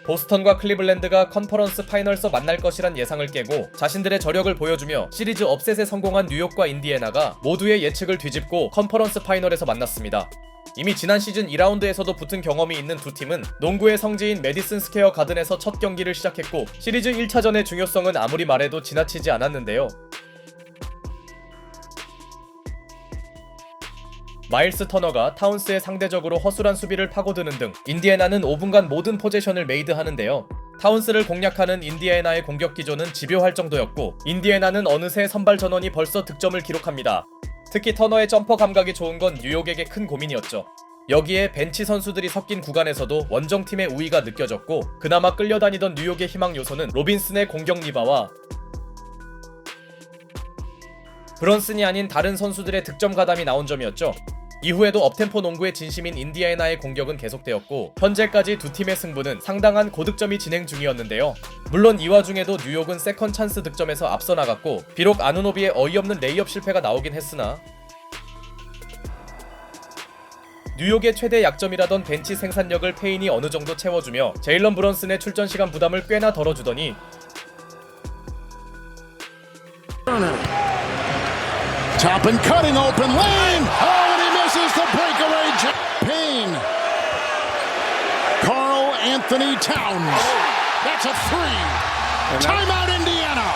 보스턴과 클리블랜드가 컨퍼런스 파이널에서 만날 것이란 예상을 깨고 자신들의 저력을 보여주며 시리즈 업셋에 성공한 뉴욕과 인디애나가 모두의 예측을 뒤집고 컨퍼런스 파이널에서 만났습니다. 이미 지난 시즌 2라운드에서도 붙은 경험이 있는 두 팀은 농구의 성지인 매디슨 스퀘어 가든에서 첫 경기를 시작했고 시리즈 1차전의 중요성은 아무리 말해도 지나치지 않았는데요. 마일스 터너가 타운스의 상대적으로 허술한 수비를 파고드는 등 인디애나는 5분간 모든 포제션을 메이드하는데요. 타운스를 공략하는 인디애나의 공격 기조는 집요할 정도였고 인디애나는 어느새 선발 전원이 벌써 득점을 기록합니다. 특히 터너의 점퍼 감각이 좋은 건 뉴욕에게 큰 고민이었죠. 여기에 벤치 선수들이 섞인 구간에서도 원정팀의 우위가 느껴졌고 그나마 끌려다니던 뉴욕의 희망 요소는 로빈슨의 공격 리바와 브런슨이 아닌 다른 선수들의 득점 가담이 나온 점이었죠. 이후에도 업템포 농구의 진심인 인디애나의 공격은 계속되었고 현재까지 두 팀의 승부는 상당한 고득점이 진행 중이었는데요. 물론 이 와중에도 뉴욕은 세컨 찬스 득점에서 앞서 나갔고 비록 아누노비의 어이없는 레이업 실패가 나오긴 했으나 뉴욕의 최대 약점이라던 벤치 생산력을 페인이 어느 정도 채워주며 제일런 브런슨의 출전 시간 부담을 꽤나 덜어주더니 Top and cutting open lane. Oh, and he misses the breakaway. Payne. Karl Anthony Towns. That's a three. Timeout Indiana.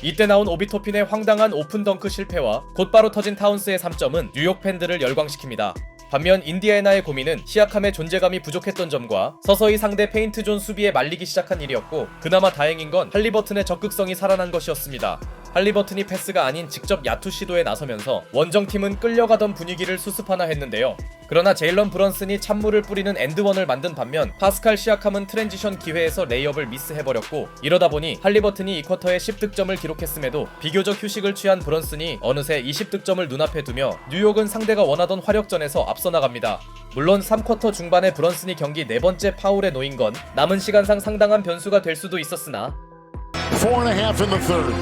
이때 나온 오비토핀의 황당한 오픈 덩크 실패와 곧바로 터진 타운스의 3점은 뉴욕 팬들을 열광시킵니다. 반면 인디애나의 고민은 시약함의 존재감이 부족했던 점과 서서히 상대 페인트존 수비에 말리기 시작한 일이었고 그나마 다행인 건 할리버튼의 적극성이 살아난 것이었습니다. 할리버튼이 패스가 아닌 직접 야투 시도에 나서면서 원정팀은 끌려가던 분위기를 수습하나 했는데요. 그러나 제일런 브런슨이 찬물을 뿌리는 엔드원을 만든 반면 파스칼 시아캄은 트랜지션 기회에서 레이업을 미스해버렸고 이러다 보니 할리버튼이 이 쿼터에 10득점을 기록했음에도 비교적 휴식을 취한 브런슨이 어느새 20득점을 눈앞에 두며 뉴욕은 상대가 원하던 화력전에서 앞서 나갑니다. 물론 3쿼터 중반에 브런슨이 경기 4번째 파울에 놓인 건 남은 시간상 상당한 변수가 될 수도 있었으나 4.5 in the third.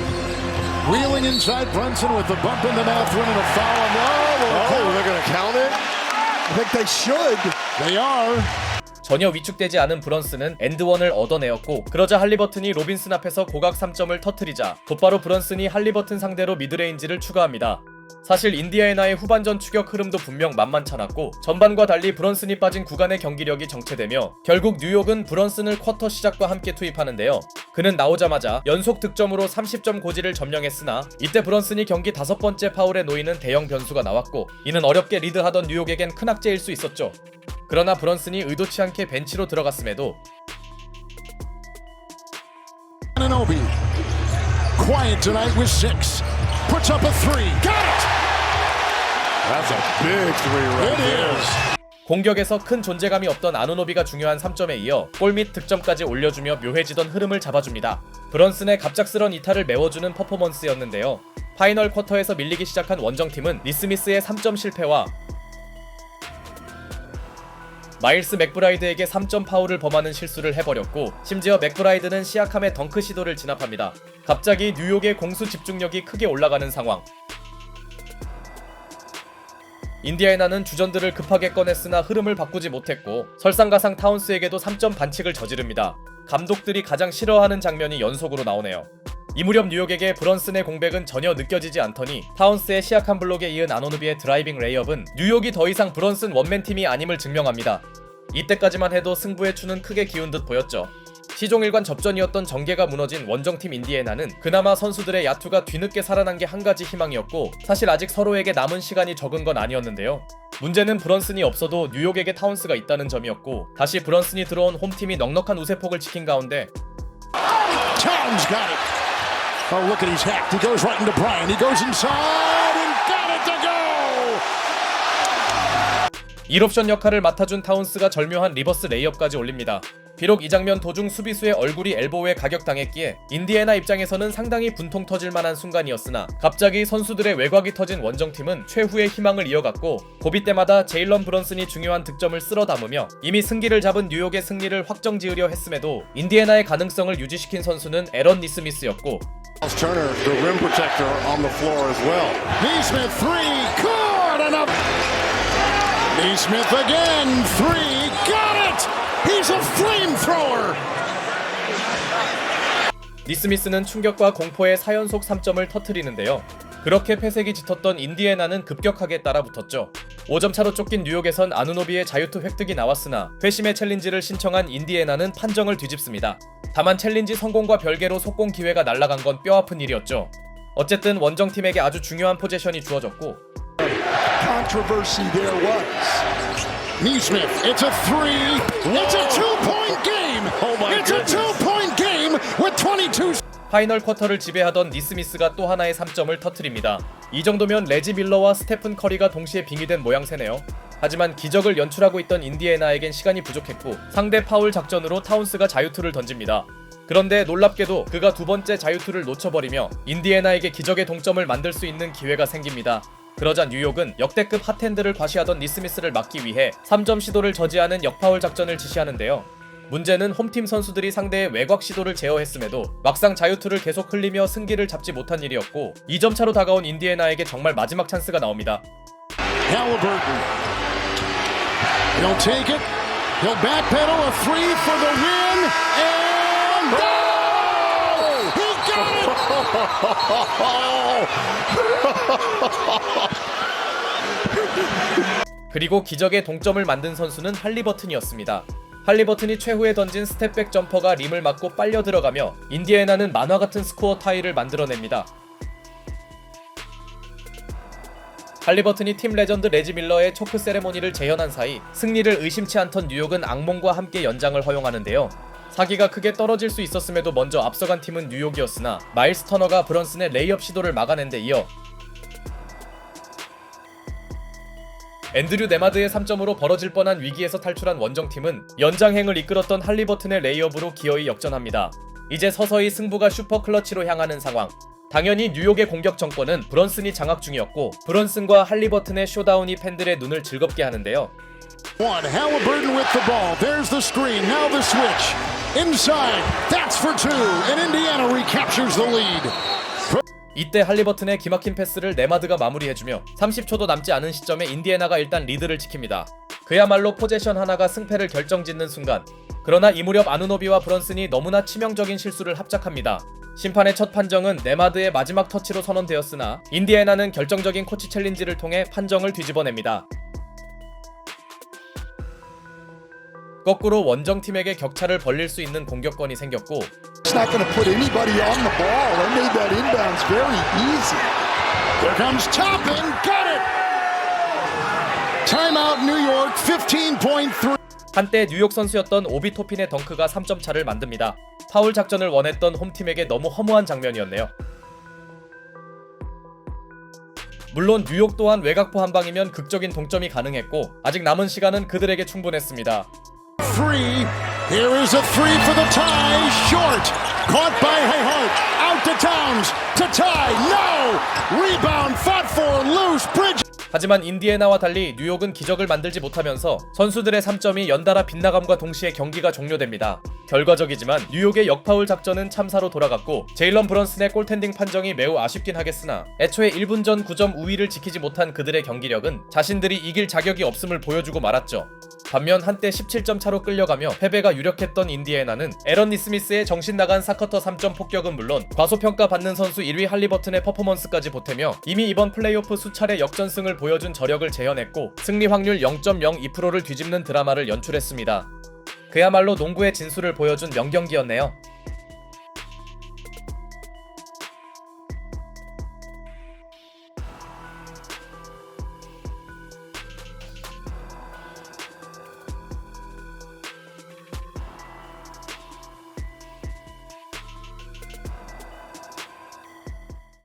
Wheeling inside Brunson with the bump in the mouth, winning a foul. No, they're going to count it? I think they should. They are. 전혀 위축되지 않은 브런슨은 엔드원을 얻어내었고 그러자 할리버튼이 로빈슨 앞에서 고각 3점을 터뜨리자 곧바로 브런슨이 할리버튼 상대로 미드레인지를 추가합니다. 사실 인디애나의 후반전 추격 흐름도 분명 만만찮았고 전반과 달리 브런슨이 빠진 구간의 경기력이 정체되며 결국 뉴욕은 브런슨을 쿼터 시작과 함께 투입하는데요. 그는 나오자마자 연속 득점으로 30점 고지를 점령했으나 이때 브런슨이 경기 5번째 파울에 놓이는 대형 변수가 나왔고 이는 어렵게 리드하던 뉴욕에겐 큰 악재일 수 있었죠. 그러나 브런슨이 의도치 않게 벤치로 들어갔음에도 Anunoby. Quiet tonight with 6. Puts up a 3. Got it! That's a big 3 right there. 공격에서 큰 존재감이 없던 아누노비가 중요한 3점에 이어 골 및 득점까지 올려주며 묘해지던 흐름을 잡아줍니다. 브런슨의 갑작스런 이탈을 메워주는 퍼포먼스였는데요. 파이널 쿼터에서 밀리기 시작한 원정팀은 니스미스의 3점 실패와 마일스 맥브라이드에게 3점 파울을 범하는 실수를 해버렸고 심지어 맥브라이드는 시아캄의 덩크 시도를 진압합니다. 갑자기 뉴욕의 공수 집중력이 크게 올라가는 상황. 인디애나는 주전들을 급하게 꺼냈으나 흐름을 바꾸지 못했고 설상가상 타운스에게도 3점 반칙을 저지릅니다. 감독들이 가장 싫어하는 장면이 연속으로 나오네요. 이 무렵 뉴욕에게 브런슨의 공백은 전혀 느껴지지 않더니 타운스의 시약한 블록에 이은 아누노비의 드라이빙 레이업은 뉴욕이 더 이상 브런슨 원맨팀이 아님을 증명합니다. 이때까지만 해도 승부의 추는 크게 기운 듯 보였죠. 시종일관 접전이었던 전개가 무너진 원정팀 인디애나는 그나마 선수들의 야투가 뒤늦게 살아난 게 한 가지 희망이었고 사실 아직 서로에게 남은 시간이 적은 건 아니었는데요. 문제는 브런슨이 없어도 뉴욕에게 타운스가 있다는 점이었고 다시 브런슨이 들어온 홈팀이 넉넉한 우세폭을 지킨 가운데 Towns got it. Oh, look at his hack. He goes right into Bryant. He goes inside and got it to go. 1옵션 역할을 맡아준 타운스가 절묘한 리버스 레이업까지 올립니다. 비록 이 장면 도중 수비수의 얼굴이 엘보우에 가격당했기에 인디애나 입장에서는 상당히 분통 터질 만한 순간이었으나 갑자기 선수들의 외곽이 터진 원정팀은 최후의 희망을 이어갔고 고비 때마다 제일런 브런슨이 중요한 득점을 쓸어 담으며 이미 승기를 잡은 뉴욕의 승리를 확정지으려 했음에도 인디애나의 가능성을 유지시킨 선수는 에런 니스미스였고 Turner, the rim protector on the floor as well. Neesmith 3, caught and up. Neesmith again, 3, got it! He's a flamethrower! flamethrower. 니스미스는 충격과 공포의 4연속 3점을 터뜨리는데요. 그렇게 패색이 짙었던 인디애나는 급격하게 따라붙었죠. 5점 차로 쫓긴 뉴욕에선 아누노비의 자유투 획득이 나왔으나 회심의 챌린지를 신청한 인디애나는 판정을 뒤집습니다. 다만 챌린지 성공과 별개로 속공 기회가 날아간 건 뼈아픈 일이었죠. 어쨌든 원정팀에게 아주 중요한 포제션이 주어졌고 Controversy there was. Neesmith, it's a three. It's a two-point game. It's a two-point game with 22. 파이널 쿼터를 지배하던 니스미스가 또 하나의 3점을 터뜨립니다. 이 정도면 레지 밀러와 스테픈 커리가 동시에 빙의된 모양새네요. 하지만 기적을 연출하고 있던 인디애나에겐 시간이 부족했고 상대 파울 작전으로 타운스가 자유투를 던집니다. 그런데 놀랍게도 그가 두 번째 자유투를 놓쳐버리며 인디애나에게 기적의 동점을 만들 수 있는 기회가 생깁니다. 그러자 뉴욕은 역대급 핫핸드를 과시하던 니스미스를 막기 위해 3점 시도를 저지하는 역파울 작전을 지시하는데요. 문제는 홈팀 선수들이 상대의 외곽 시도를 제어했음에도 막상 자유투를 계속 흘리며 승기를 잡지 못한 일이었고 2점 차로 다가온 인디애나에게 정말 마지막 찬스가 나옵니다. Halliburton. He'll take it. He'll backpedal a three for the win. And no! He got it! 그리고 기적의 동점을 만든 선수는 할리버튼이었습니다. 할리버튼이 최후에 던진 스텝백 점퍼가 림을 맞고 빨려 들어가며 인디애나는 만화같은 스코어 타이를 만들어냅니다. 할리버튼이 팀 레전드 레지 밀러의 초크 세레모니를 재현한 사이 승리를 의심치 않던 뉴욕은 악몽과 함께 연장을 허용하는데요. 사기가 크게 떨어질 수 있었음에도 먼저 앞서간 팀은 뉴욕이었으나 마일스 터너가 브런슨의 레이업 시도를 막아낸 데 이어 앤드류 네마드의 3점으로 벌어질 뻔한 위기에서 탈출한 원정팀은 연장행을 이끌었던 할리버튼의 레이업으로 기어이 역전합니다. 이제 서서히 승부가 슈퍼 클러치로 향하는 상황. 당연히 뉴욕의 공격 정권은 브런슨이 장악 중이었고 브런슨과 할리버튼의 쇼다운이 팬들의 눈을 즐겁게 하는데요. One, Halliburton with the ball. There's the screen. Now the switch. Inside. That's for two. And Indiana recaptures the lead. 이때 할리버튼의 기막힌 패스를 네마드가 마무리해주며 30초도 남지 않은 시점에 인디애나가 일단 리드를 지킵니다. 그야말로 포제션 하나가 승패를 결정짓는 순간. 그러나 이 무렵 아누노비와 브런슨이 너무나 치명적인 실수를 합작합니다. 심판의 첫 판정은 네마드의 마지막 터치로 선언되었으나 인디애나는 결정적인 코치 챌린지를 통해 판정을 뒤집어냅니다. 거꾸로 원정팀에게 격차를 벌릴 수 있는 공격권이 생겼고 It's not going to put anybody on the ball. They made that inbounds very easy. Here comes Toppin. Got it. Timeout New York 15.3. 한때 뉴욕 선수였던 오비 토핀의 덩크가 3점 차를 만듭니다. 파울 작전을 원했던 홈팀에게 너무 허무한 장면이었네요. 물론 뉴욕 또한 외곽포 한 방이면 극적인 동점이 가능했고 아직 남은 시간은 그들에게 충분했습니다. Three. Here is a three for the tie. Short. Caught by Hayhart. Out to Towns. To tie. No. Rebound. Fought for. Loose. Bridge. 하지만 인디애나와 달리 뉴욕은 기적을 만들지 못하면서 선수들의 3점이 연달아 빗나감과 동시에 경기가 종료됩니다. 결과적이지만 뉴욕의 역파울 작전은 참사로 돌아갔고 제일런 브런슨의 골텐딩 판정이 매우 아쉽긴 하겠으나 애초에 1분 전 9점 우위를 지키지 못한 그들의 경기력은 자신들이 이길 자격이 없음을 보여주고 말았죠. 반면 한때 17점 차로 끌려가며 패배가 유력했던 인디애나는 에런 니스미스의 정신나간 사커터 3점 폭격은 물론 과소평가받는 선수 1위 할리버튼의 퍼포먼스까지 보태며 이미 이번 플레이오프 수차례 역전승을 보여준 저력을 재현했고 승리 확률 0.02%를 뒤집는 드라마를 연출했습니다. 그야말로 농구의 진수를 보여준 명경기였네요.